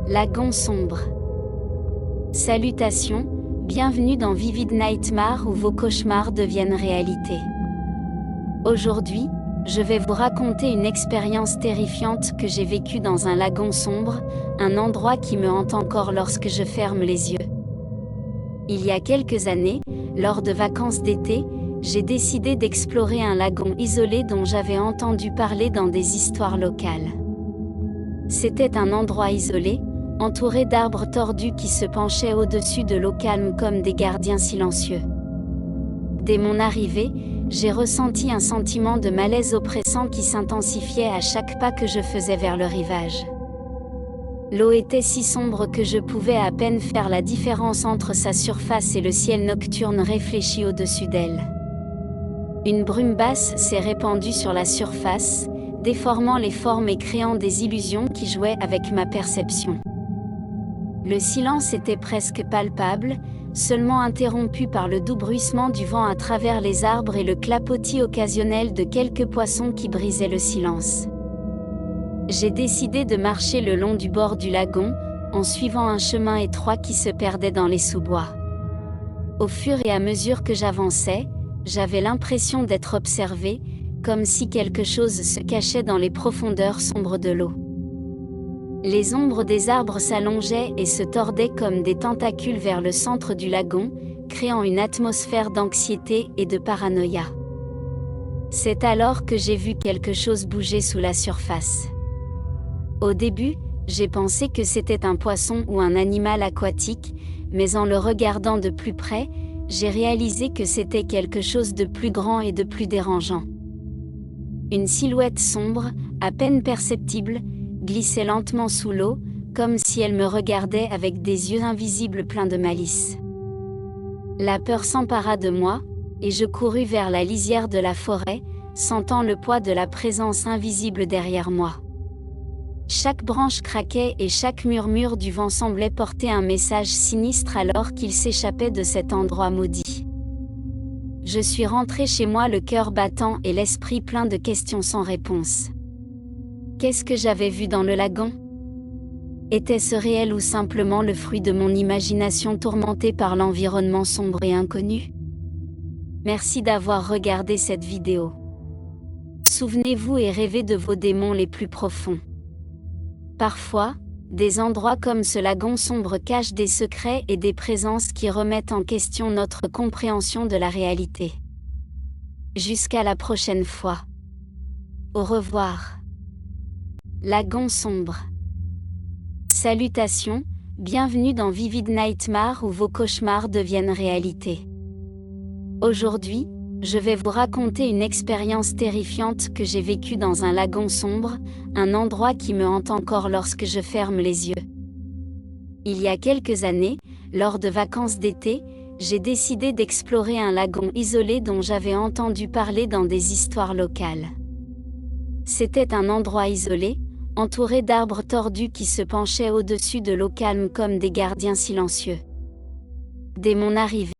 Lagon sombre. Salutations, bienvenue dans Vivid Nightmare où vos cauchemars deviennent réalité. Aujourd'hui, je vais vous raconter une expérience terrifiante que j'ai vécue dans un lagon sombre, un endroit qui me hante encore lorsque je ferme les yeux. Il y a quelques années, lors de vacances d'été, j'ai décidé d'explorer un lagon isolé dont j'avais entendu parler dans des histoires locales. C'était un endroit isolé, entouré d'arbres tordus qui se penchaient au-dessus de l'eau calme comme des gardiens silencieux. Dès mon arrivée, j'ai ressenti un sentiment de malaise oppressant qui s'intensifiait à chaque pas que je faisais vers le rivage. L'eau était si sombre que je pouvais à peine faire la différence entre sa surface et le ciel nocturne réfléchi au-dessus d'elle. Une brume basse s'est répandue sur la surface, déformant les formes et créant des illusions qui jouaient avec ma perception. Le silence était presque palpable, seulement interrompu par le doux bruissement du vent à travers les arbres et le clapotis occasionnel de quelques poissons qui brisaient le silence. J'ai décidé de marcher le long du bord du lagon, en suivant un chemin étroit qui se perdait dans les sous-bois. Au fur et à mesure que j'avançais, j'avais l'impression d'être observé, comme si quelque chose se cachait dans les profondeurs sombres de l'eau. Les ombres des arbres s'allongeaient et se tordaient comme des tentacules vers le centre du lagon, créant une atmosphère d'anxiété et de paranoïa. C'est alors que j'ai vu quelque chose bouger sous la surface. Au début, j'ai pensé que c'était un poisson ou un animal aquatique, mais en le regardant de plus près, j'ai réalisé que c'était quelque chose de plus grand et de plus dérangeant. Une silhouette sombre, à peine perceptible, glissait lentement sous l'eau, comme si elle me regardait avec des yeux invisibles pleins de malice. La peur s'empara de moi, et je courus vers la lisière de la forêt, sentant le poids de la présence invisible derrière moi. Chaque branche craquait et chaque murmure du vent semblait porter un message sinistre alors qu'il s'échappait de cet endroit maudit. Je suis rentré chez moi le cœur battant et l'esprit plein de questions sans réponse. Qu'est-ce que j'avais vu dans le lagon? Était-ce réel ou simplement le fruit de mon imagination tourmentée par l'environnement sombre et inconnu? Merci d'avoir regardé cette vidéo. Souvenez-vous et rêvez de vos démons les plus profonds. Parfois, des endroits comme ce lagon sombre cachent des secrets et des présences qui remettent en question notre compréhension de la réalité. Jusqu'à la prochaine fois. Au revoir. Lagon sombre. Salutations, bienvenue dans Vivid Nightmare où vos cauchemars deviennent réalité. Aujourd'hui, je vais vous raconter une expérience terrifiante que j'ai vécue dans un lagon sombre, un endroit qui me hante encore lorsque je ferme les yeux. Il y a quelques années, lors de vacances d'été, j'ai décidé d'explorer un lagon isolé dont j'avais entendu parler dans des histoires locales. C'était un endroit isolé, entouré d'arbres tordus qui se penchaient au-dessus de l'eau calme comme des gardiens silencieux. Dès mon arrivée,